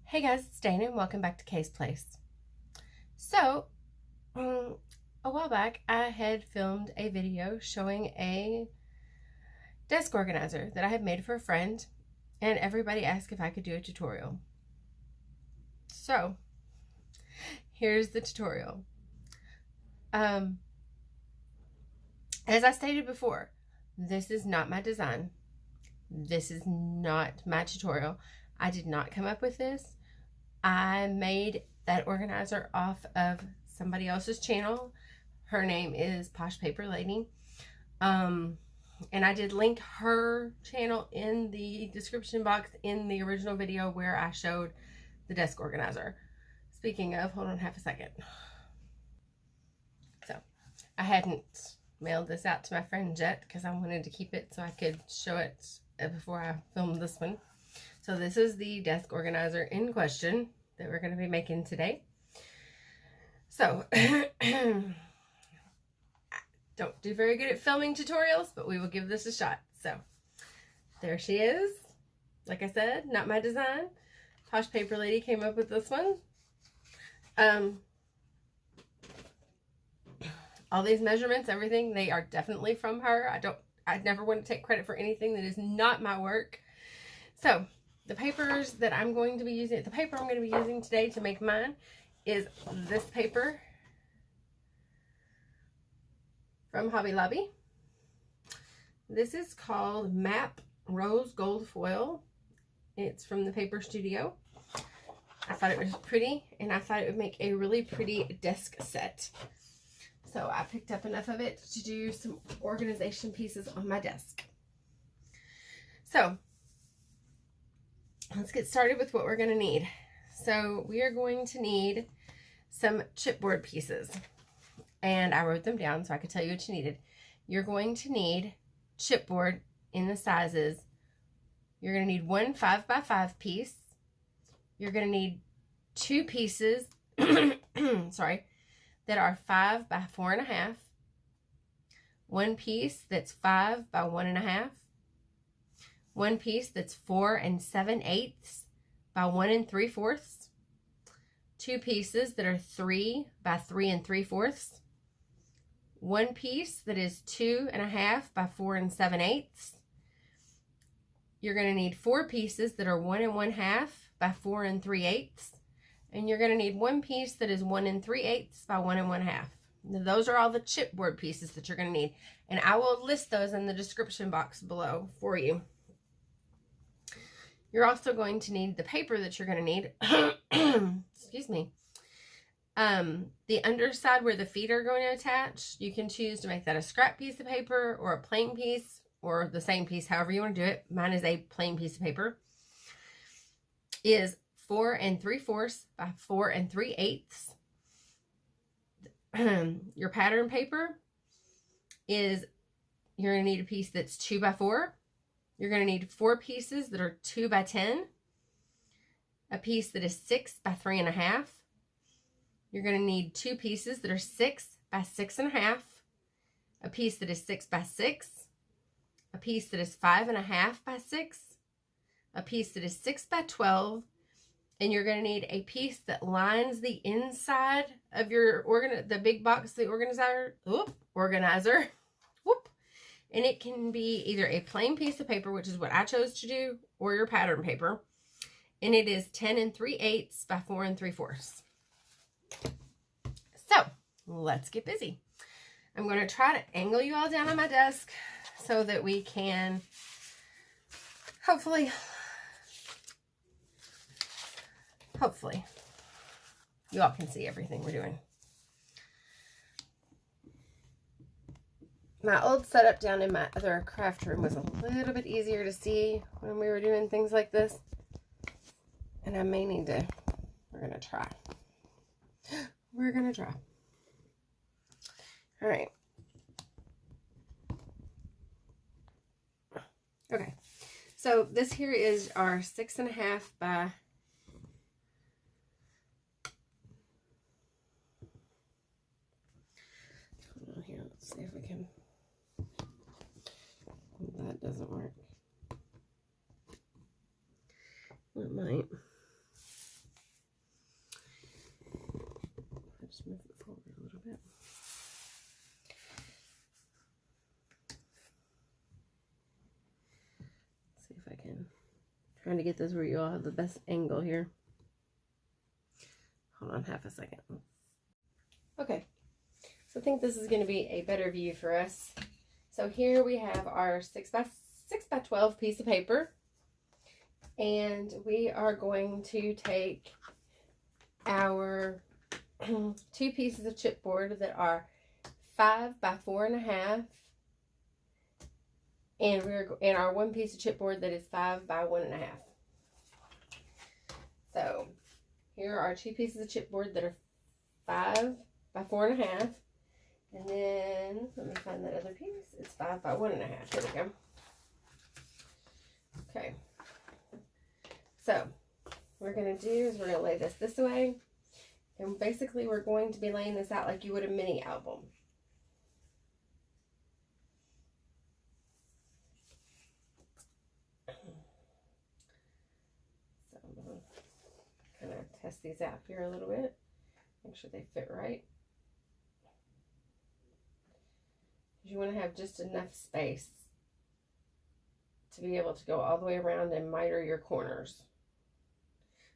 Hey guys, it's Dana and welcome back to Kay's Place. So, a while back I had filmed a video showing a desk organizer that I had made for a friend, and everybody asked if I could do a tutorial. So, here's the tutorial. As I stated before, this is not my design. This is not my tutorial. I did not come up with this. I made that organizer off of somebody else's channel. Her name is Poshpaperlady. And I did link her channel in the description box in the original video where I showed the desk organizer. Speaking of, hold on half a second. So, I hadn't mailed this out to my friend yet because I wanted to keep it so I could show it before I filmed this one. So this is the desk organizer in question that we're going to be making today. So, I don't do very good at filming tutorials, but we will give this a shot. So, there she is. Like I said, not my design. Poshpaperlady came up with this one. All these measurements, everything, they are definitely from her. I never want to take credit for anything that is not my work. So, the papers that I'm going to be using, the paper I'm going to be using today to make mine is this paper from Hobby Lobby. This is called Map Rose Gold Foil. It's from the Paper Studio. I thought it was pretty, and I thought it would make a really pretty desk set. So I picked up enough of it to do some organization pieces on my desk. So let's get started with what we're going to need. So we are going to need some chipboard pieces, and I wrote them down so I could tell you what you needed. You're going to need chipboard in the sizes. You're going to need one 5x5 piece. You're going to need two pieces sorry, that are 5 by 4.5, one piece that's 5 by 1.5, one piece that's 4 7/8 by 1 3/4, two pieces that are 3 by 3 3/4, one piece that is 2.5 by 4 7/8. You're going to need four pieces that are 1 1/2 by 4 3/8, and you're going to need one piece that is 1 3/8 by 1 1/2. Now, those are all the chipboard pieces that you're going to need, and I will list those in the description box below for you. You're also going to need the paper that you're going to need. Excuse me. The underside where the feet are going to attach, you can choose to make that a scrap piece of paper or a plain piece or the same piece, however you want to do it. Mine is a plain piece of paper. Is 4 3/4 by 4 3/8. Your pattern paper is, you're going to need a piece that's 2 by 4. You're going to need four pieces that are 2 by 10. A piece that is 6 by 3.5. You're going to need two pieces that are 6 by 6.5. A piece that is 6 by 6. A piece that is 5.5 by 6. A piece that is 6 by 12. And you're going to need a piece that lines the inside of your the big box, the organizer. Whoop. And it can be either a plain piece of paper, which is what I chose to do, or your pattern paper. And it is 10 3/8 by 4 3/4. So, let's get busy. I'm going to try to angle you all down on my desk so that we can hopefully, you all can see everything we're doing. My old setup down in my other craft room was a little bit easier to see when we were doing things like this. And I may need to, we're going to try. We're going to try. All right. Okay. So this here is our 6.5 by, here, let's see if we can, that doesn't work. It might. trying to get this where you all have the best angle here. Hold on half a second. Okay, so I think this is going to be a better view for us. So here we have our 6 by 12 piece of paper, and we are going to take our 2 pieces of chipboard that are 5 by 4.5, and our 1 piece of chipboard that is 5 by 1.5. So here are 2 pieces of chipboard that are 5 by 4.5, and then let me find that other piece. It's 5 by 1.5. Here we go. Okay. So what we're going to do is we're going to lay this way, and basically we're going to be laying this out like you would a mini album. So I'm going to kind of test these out here a little bit, make sure they fit right. You want to have just enough space to be able to go all the way around and miter your corners.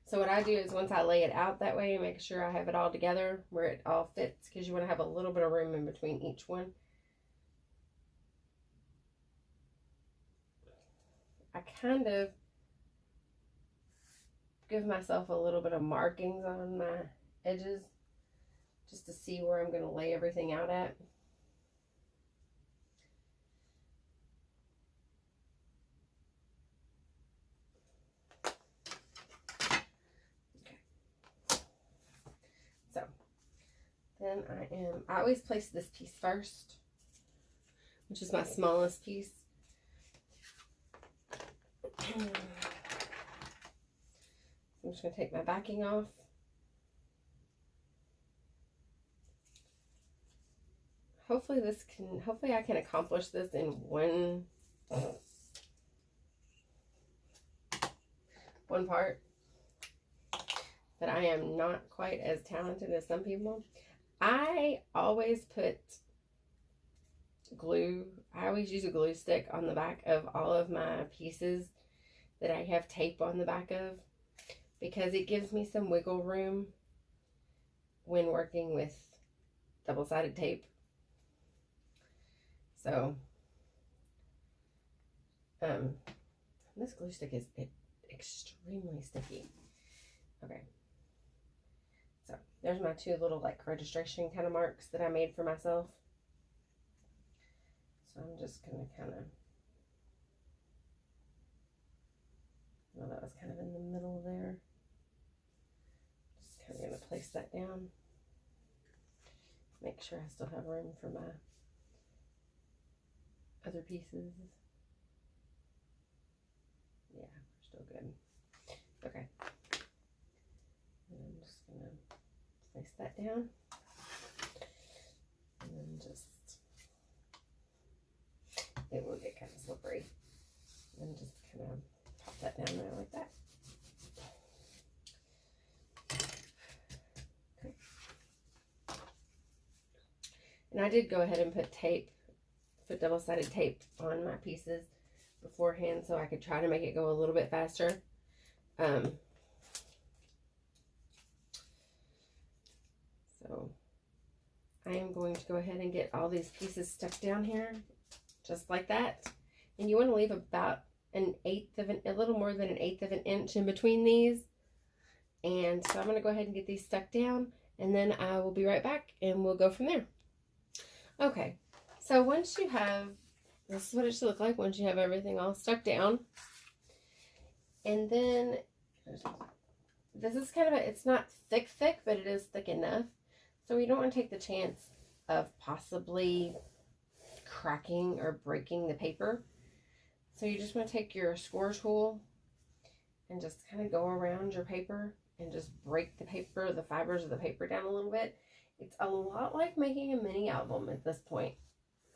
So what I do is once I lay it out that way, make sure I have it all together where it all fits, because you want to have a little bit of room in between each one. I kind of give myself a little bit of markings on my edges just to see where I'm going to lay everything out at. Then I always place this piece first, which is my smallest piece. I'm just going to take my backing off. Hopefully I can accomplish this in one part. But I am not quite as talented as some people. I always put glue. I always use a glue stick on the back of all of my pieces that I have tape on the back of, because it gives me some wiggle room when working with double-sided tape. So, this glue stick is extremely sticky. Okay. So there's my 2 little like registration kind of marks that I made for myself. So I'm just going to kind of, well, that was kind of in the middle there. Just kind of going to place that down. Make sure I still have room for my other pieces. Yeah, we're still good. Okay. And I'm just going to place that down, and then just, it will get kind of slippery, and just kind of pop that down there like that. Okay. And I did go ahead and put double-sided tape on my pieces beforehand so I could try to make it go a little bit faster. So I am going to go ahead and get all these pieces stuck down here, just like that. And you want to leave about a little more than 1/8 of an inch in between these. And so I'm going to go ahead and get these stuck down, and then I will be right back and we'll go from there. Okay, so once you have, this is what it should look like once you have everything all stuck down. And then this is kind of it's not thick, but it is thick enough. So you don't want to take the chance of possibly cracking or breaking the paper. So you just want to take your score tool and just kind of go around your paper and just break the paper, the fibers of the paper down a little bit. It's a lot like making a mini album at this point.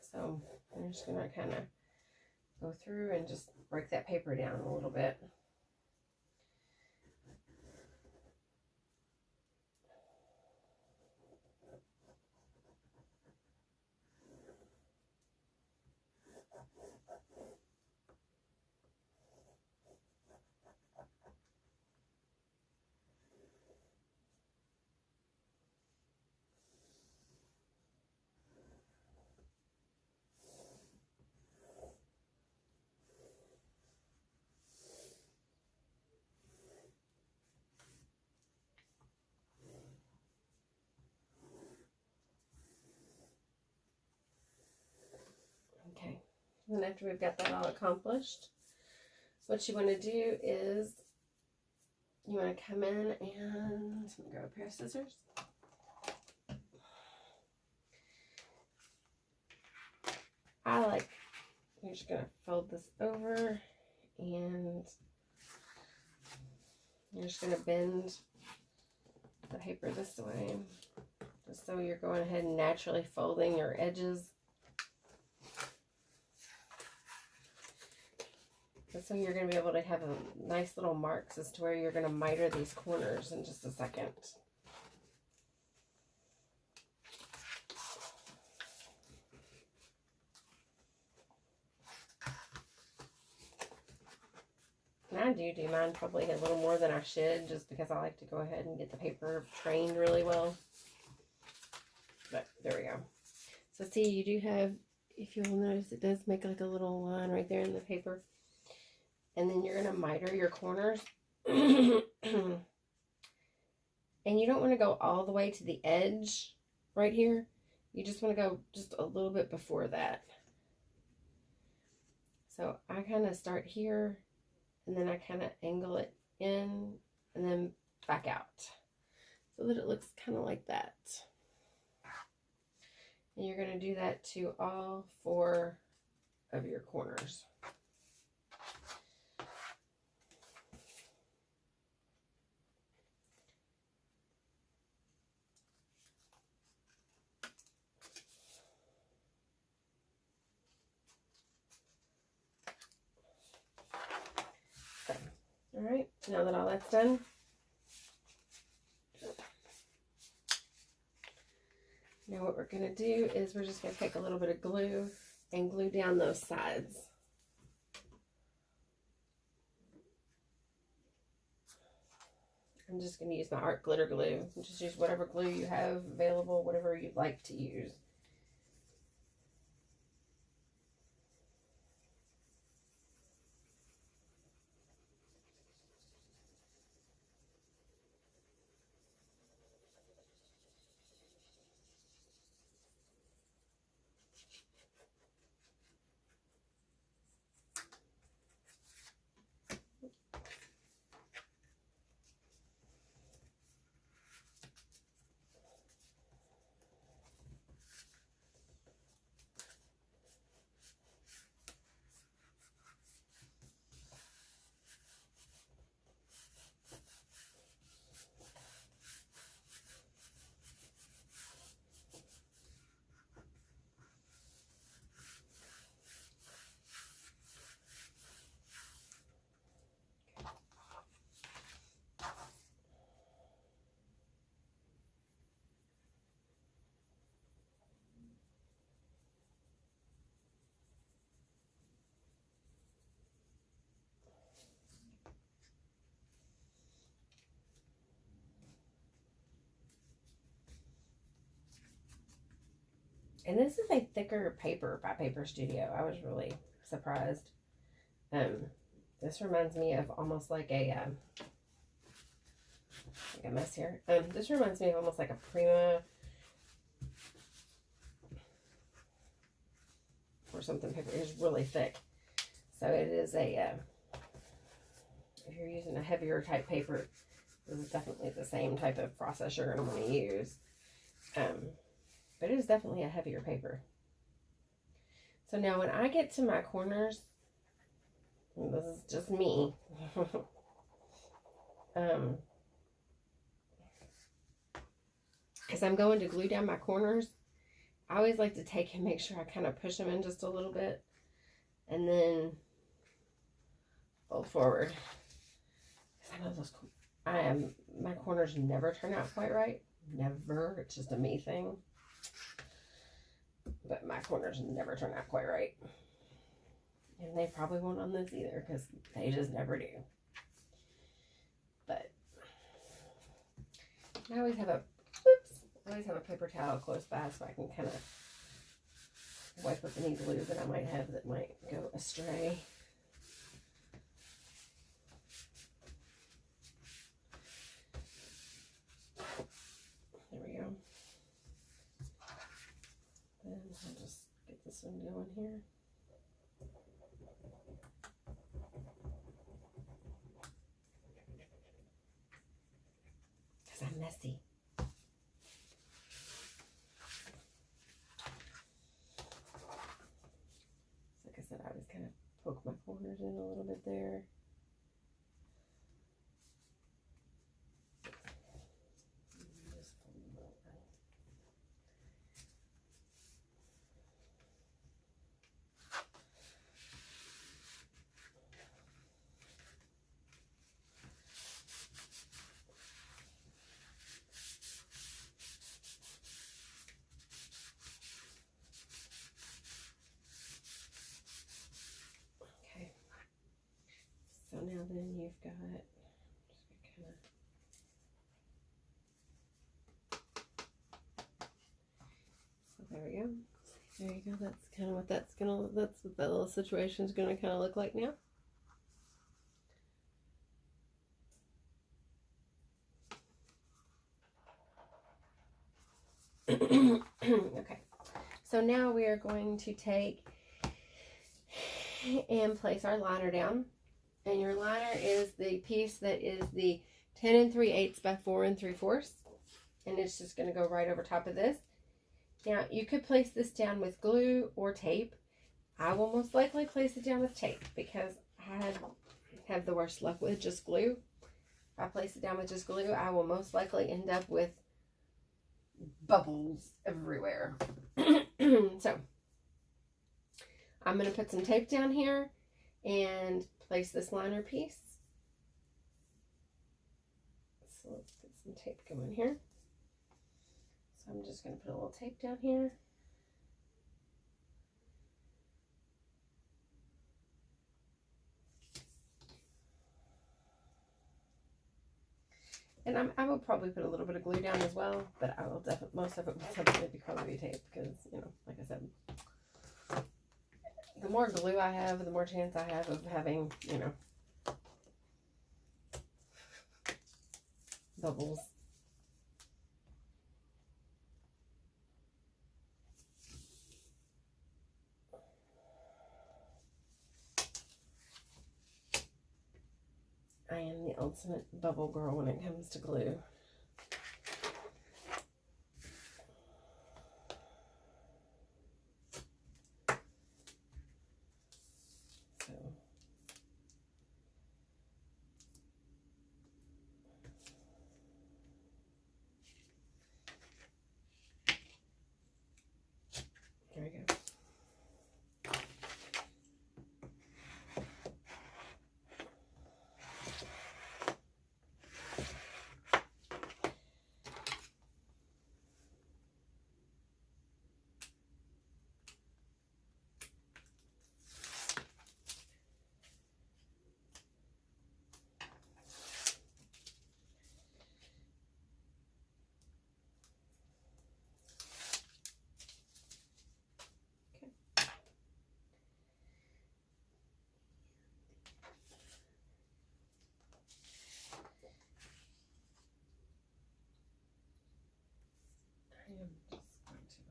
So I'm just going to kind of go through and just break that paper down a little bit. then after we've got that all accomplished, what you want to do is you want to come in and I'm going to grab a pair of scissors. You're just going to fold this over and you're just going to bend the paper this way, just so you're going ahead and naturally folding your edges. So you're going to be able to have a nice little marks as to where you're going to miter these corners in just a second. And I do mine probably a little more than I should, just because I like to go ahead and get the paper trained really well. But there we go. So see, you do have, if you'll notice, it does make like a little line right there in the paper. And then you're going to miter your corners. And you don't want to go all the way to the edge right here. You just want to go just a little bit before that. So I kind of start here, and then I kind of angle it in and then back out so that it looks kind of like that. And you're going to do that to all 4 of your corners. All right, now that all that's done, now what we're going to do is we're just going to take a little bit of glue and glue down those sides. I'm just going to use my art glitter glue. Just use whatever glue you have available, whatever you'd like to use. And this is a thicker paper by Paper Studio. I was really surprised. This reminds me of almost like a mess here. This reminds me of almost like a Prima or something paper. It's really thick. So it is a, if you're using a heavier type paper, this is definitely the same type of process you're going to want to use. But it is definitely a heavier paper. So now when I get to my corners, and this is just me, as I'm going to glue down my corners, I always like to take and make sure I kind of push them in just a little bit and then fold forward. Because I know my corners never turn out quite right. Never. It's just a me thing. But my corners never turn out quite right. And they probably won't on this either, because they just never do. But I always have a paper towel close by so I can kind of wipe up any glue that I might have that might go astray. There we go. Then I'll just get this one going here. because I'm messy. Like I said, I always kind of poke my corners in a little bit there. So now then you've got, so there we go. There you go. That's kind of what that's what that little situation is gonna kind of look like now. Okay. So now we are going to take and place our liner down. And your liner is the piece that is the 10 3/8 by 4 3/4. And it's just going to go right over top of this. Now, you could place this down with glue or tape. I will most likely place it down with tape because I have the worst luck with just glue. If I place it down with just glue, I will most likely end up with bubbles everywhere. So, I'm going to put some tape down here and place this liner piece. So let's get some tape going here. So I'm just going to put a little tape down here. And I will probably put a little bit of glue down as well, but I will definitely, most of it will definitely probably be tape because, you know, like I said, the more glue I have, the more chance I have of having, you know, bubbles. I am the ultimate bubble girl when it comes to glue. There we go. We're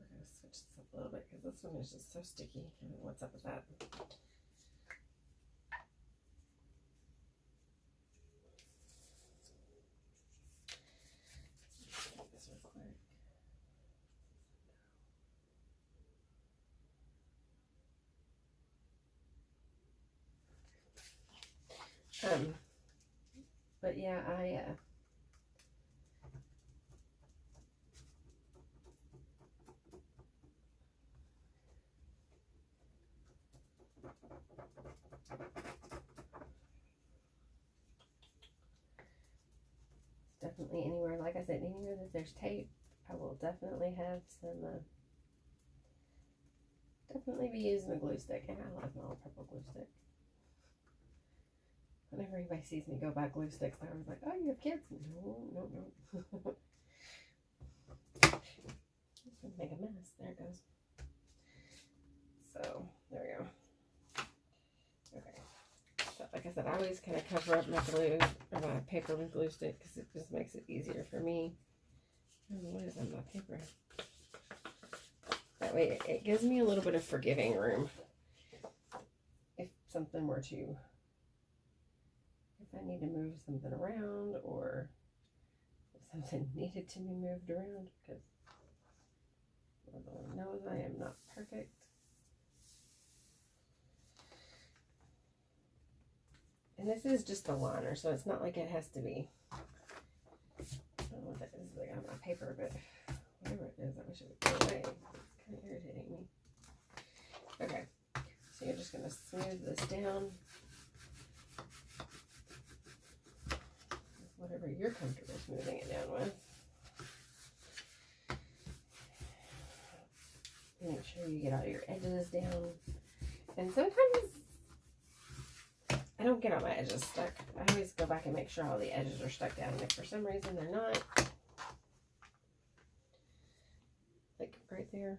going to switch this up a little bit because this one is just so sticky. I don't know what's up with that. This real quick. But yeah, definitely anywhere, like I said, anywhere that there's tape, I will definitely have some, definitely be using a glue stick, and I like my little purple glue stick. Whenever anybody sees me go buy glue sticks, they're always like, oh, you have kids? No. It's gonna make a mess. There it goes. So, there we go. Okay. So, like I said, I always kind of cover up my glue, or my paper with glue stick, because it just makes it easier for me. I don't know what is on my paper. That way, it gives me a little bit of forgiving room. If something were to, if I need to move something around, or if something needed to be moved around because Lord knows I am not perfect. And this is just a liner, so it's not like it has to be. I don't know what that is. Like on my paper, but whatever it is, I wish it would go away. It's kind of irritating me. Okay, so you're just going to smooth this down. Whatever you're comfortable smoothing it down with. Make sure you get all your edges down. And sometimes I don't get all my edges stuck. I always go back and make sure all the edges are stuck down. And if for some reason they're not, like right there,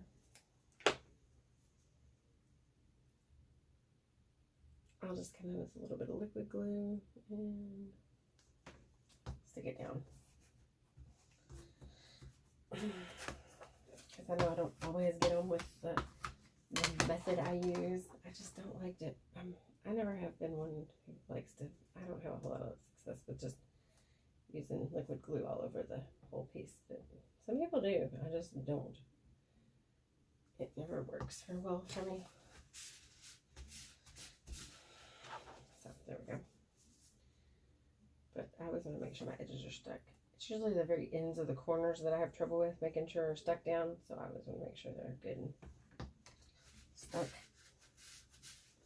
I'll just come in with a little bit of liquid glue and stick it down. Because I know I don't always get on with the method I use. I just don't like it. I never have been one who likes to, I don't have a whole lot of success with just using liquid glue all over the whole piece. But some people do. I just don't. It never works very well for me. So there we go. But I always want to make sure my edges are stuck. It's usually the very ends of the corners that I have trouble with making sure are stuck down. So I always want to make sure they're good and stuck.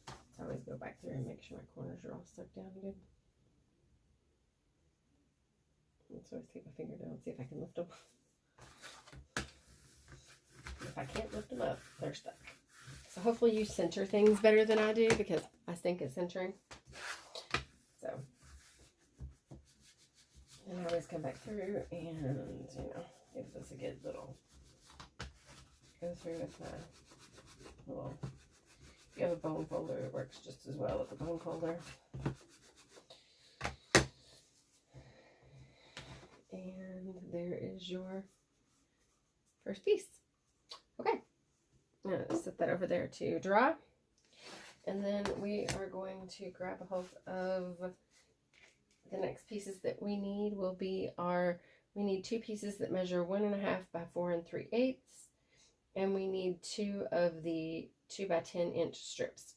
So I always go back through and make sure my corners are all stuck down good. Let's always take my finger down and see if I can lift them. If I can't lift them up, they're stuck. So hopefully you center things better than I do because I stink at centering. So, and I always come back through and, you know, give this a good little, go through with my little, if you have a bone folder, it works just as well with the bone folder. And there is your first piece. Okay, I'm gonna set that over there to dry. And then we are going to grab a hold of the next pieces that we need will be we need 2 pieces that measure 1.5 by 4 3/8. And we need 2 of the 2 by 10 inch strips.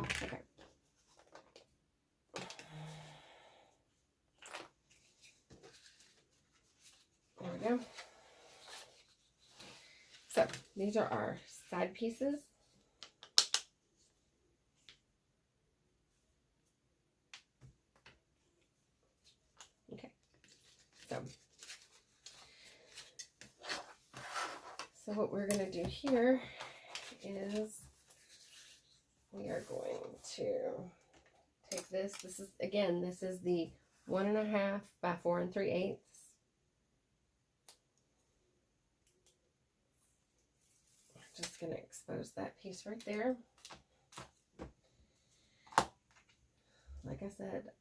Okay. There we go. So these are our side pieces. Okay. So what we're going to do here is we are going to take this. This is, again, this is the 1.5 by 4 3/8. Just going to expose that piece right there. Like I said,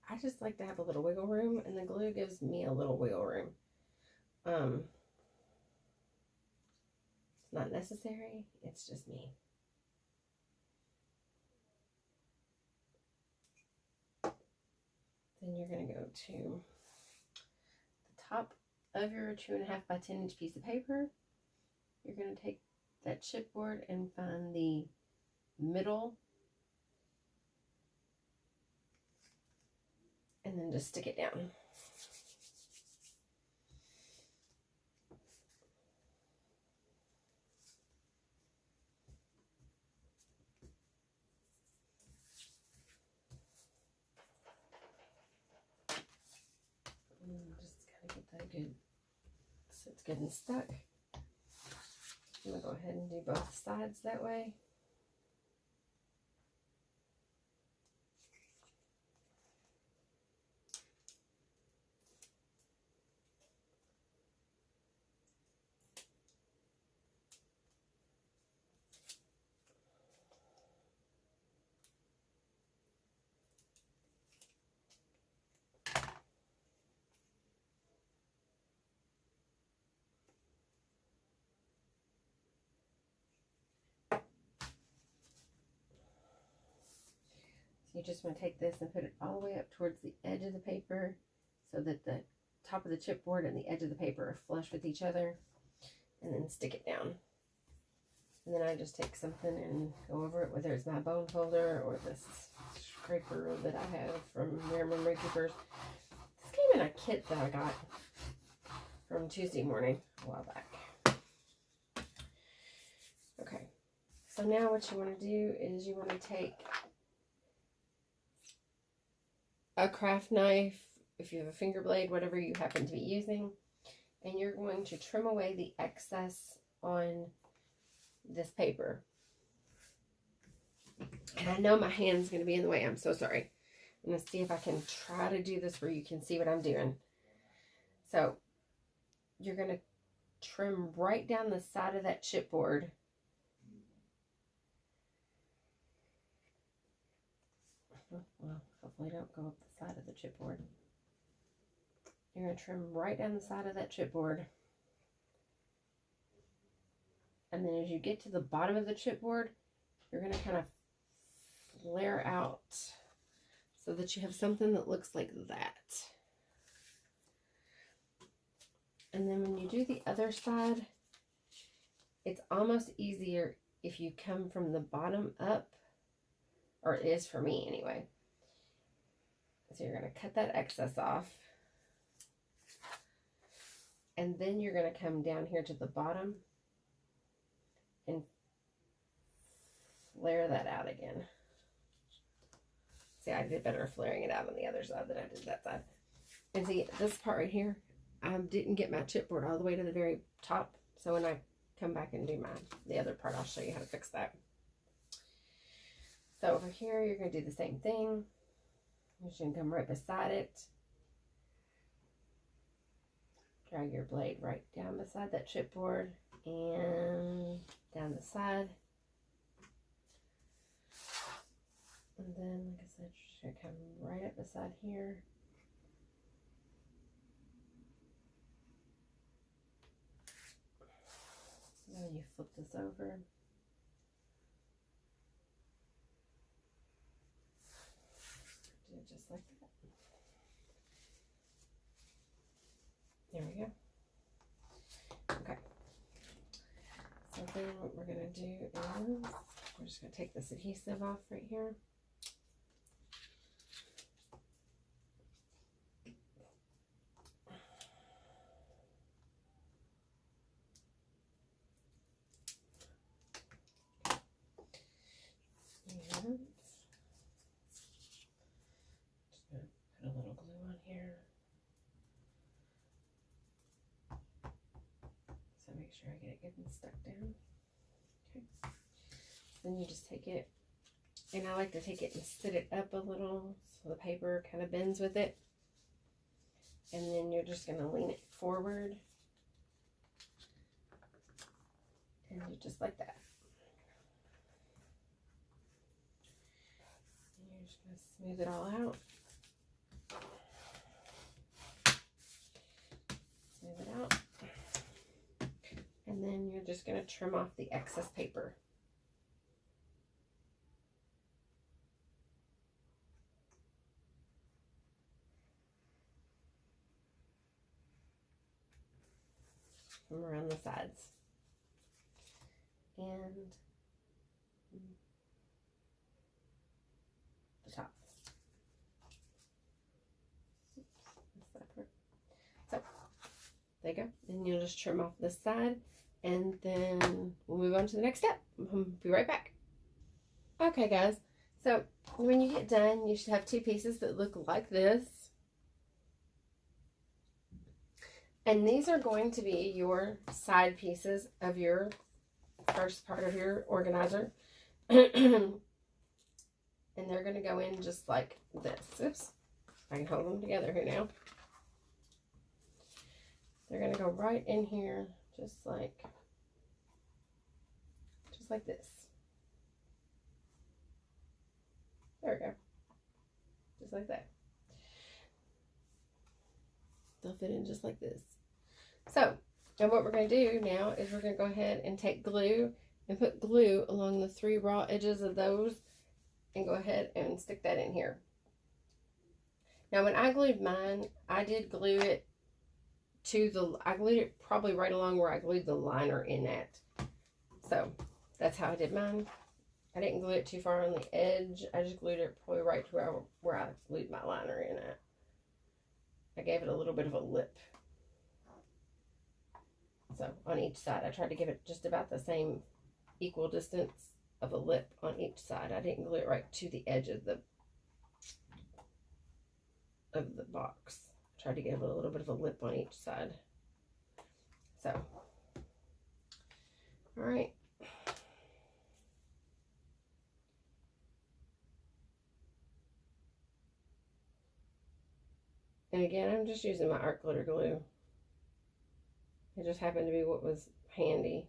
I just like to have a little wiggle room, and the glue gives me a little wiggle room. It's not necessary, it's just me. Then you're going to go to the top of your 2.5 by 10 inch piece of paper. You're going to take that chipboard and find the middle and then just stick it down. And just kind of get that good so it's good and stuck. I'm going to go ahead and do both sides that way. you just want to take this and put it all the way up towards the edge of the paper so that the top of the chipboard and the edge of the paper are flush with each other, and then stick it down. And then I just take something and go over it, whether it's my bone folder or this scraper that I have from Rare Memory Keepers. This came in a kit that I got from Tuesday morning a while back. Okay, so now what you want to do is you want to take a craft knife, if you have a finger blade, whatever you happen to be using, and you're going to trim away the excess on this paper. And I know my hand's going to be in the way. I'm so sorry. I'm going to see if I can try to do this where you can see what I'm doing. So you're going to trim right down the side of that chipboard. Well, hopefully don't go up the side of the chipboard. You're going to trim right down the side of that chipboard. And then as you get to the bottom of the chipboard, you're going to kind of flare out so that you have something that looks like that. And then when you do the other side, it's almost easier if you come from the bottom up, or it is for me anyway. So you're going to cut that excess off. And then you're going to come down here to the bottom and flare that out again. See, I did better flaring it out on the other side than I did that side. And see, this part right here, I didn't get my chipboard all the way to the very top. So when I come back and do the other part, I'll show you how to fix that. So over here, you're going to do the same thing. You're just going to come right beside it. Drag your blade right down beside that chipboard and down the side. And then, like I said, you're going to come right up beside here. And then you flip this over. Do it just like that. There we go. Okay. So then what we're going to do is we're just going to take this adhesive off right here. And just going to put a little glue on here. So make sure I get it good and stuck down. Okay. Then you just take it, and I like to take it and sit it up a little so the paper kind of bends with it. And then you're just going to lean it forward. And do just like that. And you're just going to smooth it all out. Smooth it out. And then you're just going to trim off the excess paper. From around the sides. And the top. So, there you go. And you'll just trim off this side. And then we'll move on to the next step. I'll be right back. Okay, guys. So when you get done, you should have two pieces that look like this. And these are going to be your side pieces of your first part of your organizer. And they're going to go in just like this. Oops. I can hold them together here now. They're going to go right in here. Just like this. There we go. Just like that. They'll fit in just like this. So, and what we're going to do now is we're going to go ahead and take glue and put glue along the 3 raw edges of those and go ahead and stick that in here. Now when I glued mine, I did glue it to I glued it probably right along where I glued the liner in at. So that's how I did mine. I didn't glue it too far on the edge. I just glued it probably right to where I glued my liner in at. I gave it a little bit of a lip. So on each side, I tried to give it just about the same equal distance of a lip on each side. I didn't glue it right to the edge of the box. I tried to give it a little bit of a lip on each side. So, all right. And again, I'm just using my art glitter glue. It just happened to be what was handy.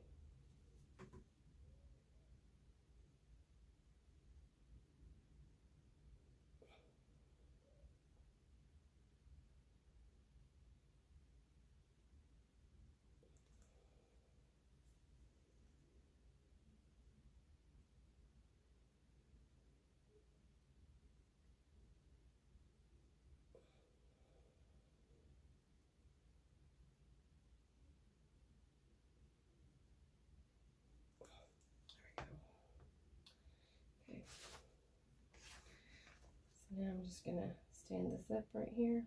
Okay. So now I'm just gonna stand this up right here.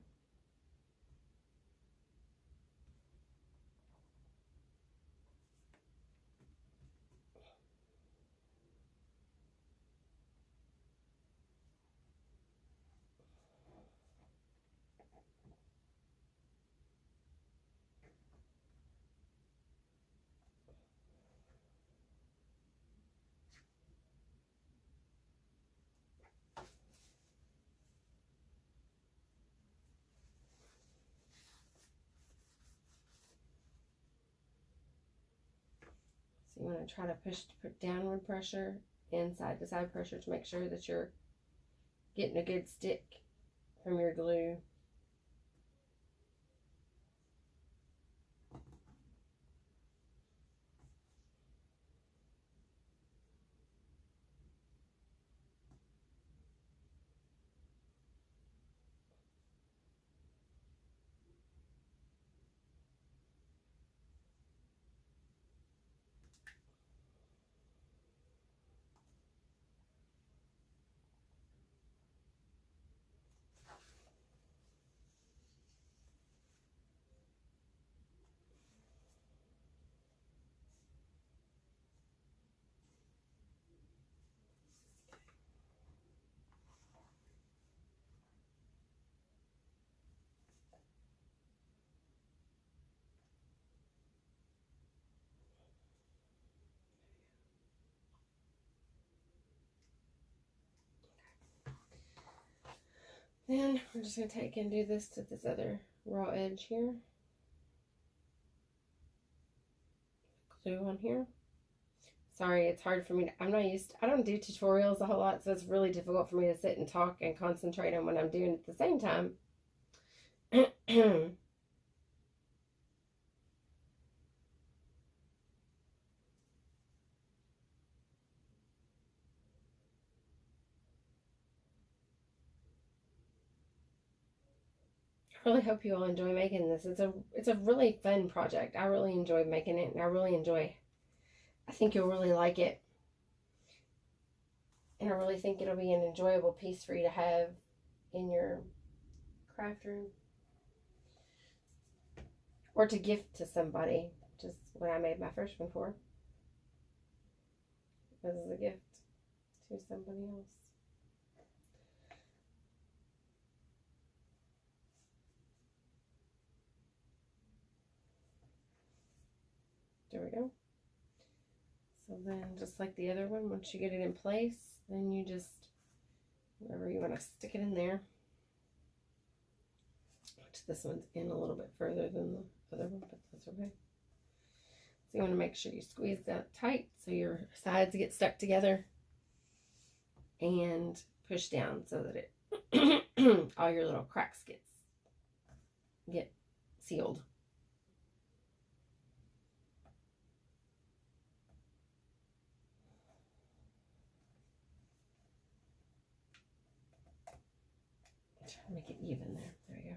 So you want to try to put downward pressure and side to side pressure to make sure that you're getting a good stick from your glue. Then we're just going to take and do this to this other raw edge here. Glue on here. Sorry, it's hard for me. I don't do tutorials a whole lot, so it's really difficult for me to sit and talk and concentrate on what I'm doing at the same time. I really hope you all enjoy making this. It's a really fun project. I really enjoy making it, and I think you'll really like it. And I really think it'll be an enjoyable piece for you to have in your craft room. Or to gift to somebody, just what I made my first one for. This is a gift to somebody else. There we go. So then, just like the other one, once you get it in place, then you just, wherever you want to stick it in there. Which this one's in a little bit further than the other one, but that's okay. So you want to make sure you squeeze that tight so your sides get stuck together. And push down so that it, all your little cracks get sealed. try to make it even there. There we go.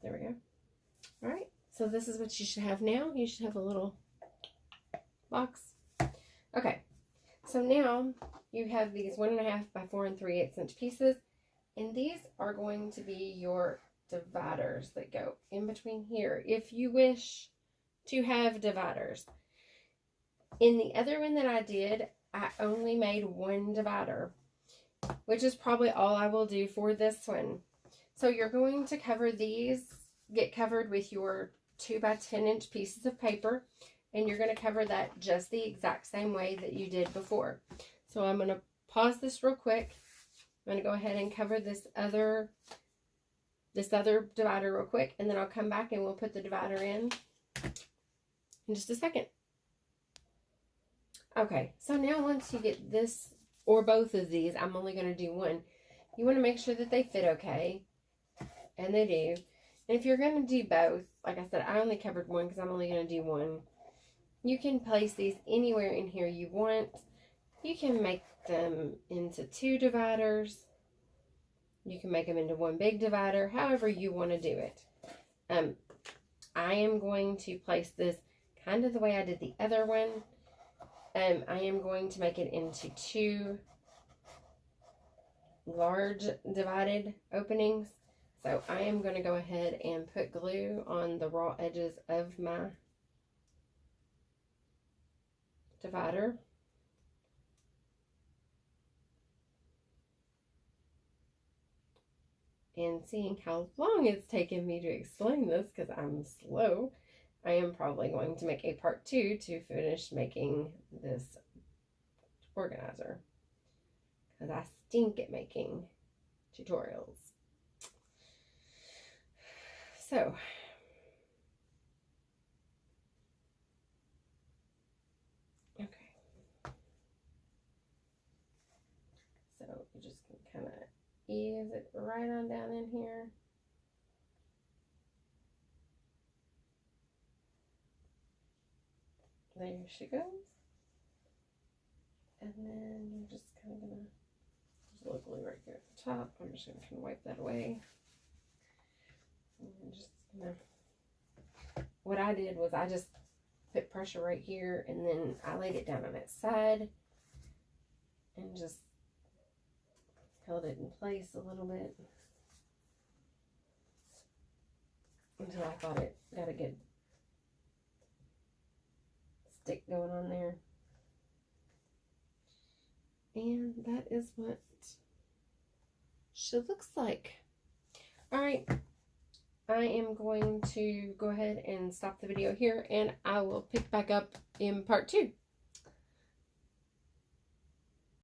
There we go. All right, so this is what you should have now. You should have a little box. Okay, so now you have these 1.5 by 4 3/8 inch pieces, and these are going to be your dividers that go in between here if you wish to have dividers. In the other one that I did, I only made one divider, which is probably all I will do for this one. So you're going to cover these, get covered with your 2 by 10 inch pieces of paper, and you're going to cover that just the exact same way that you did before. So I'm going to pause this real quick. I'm going to go ahead and cover this other divider real quick, and then I'll come back and we'll put the divider in just a second. Okay, so now once you get this or both of these, I'm only going to do one. You want to make sure that they fit okay, and they do. And if you're going to do both, like I said, I only covered one because I'm only going to do one. You can place these anywhere in here you want. You can make them into 2 dividers. You can make them into one big divider, however you want to do it. I am going to place this kind of the way I did the other one. I am going to make it into 2 large divided openings. So I am going to go ahead and put glue on the raw edges of my divider. And seeing how long it's taken me to explain this, because I'm slow, I am probably going to make a part 2 to finish making this organizer, because I stink at making tutorials. So, okay. So you just can kind of ease it right on down in here. There she goes. And then you're just kind of gonna, there's a little glue right here at the top. I'm just gonna kind of wipe that away. And just gonna, what I did was I just put pressure right here, and then I laid it down on its side and just held it in place a little bit until I thought it got a good stick going on there. And that is what she looks like. All right, I am going to go ahead and stop the video here, and I will pick back up in part 2.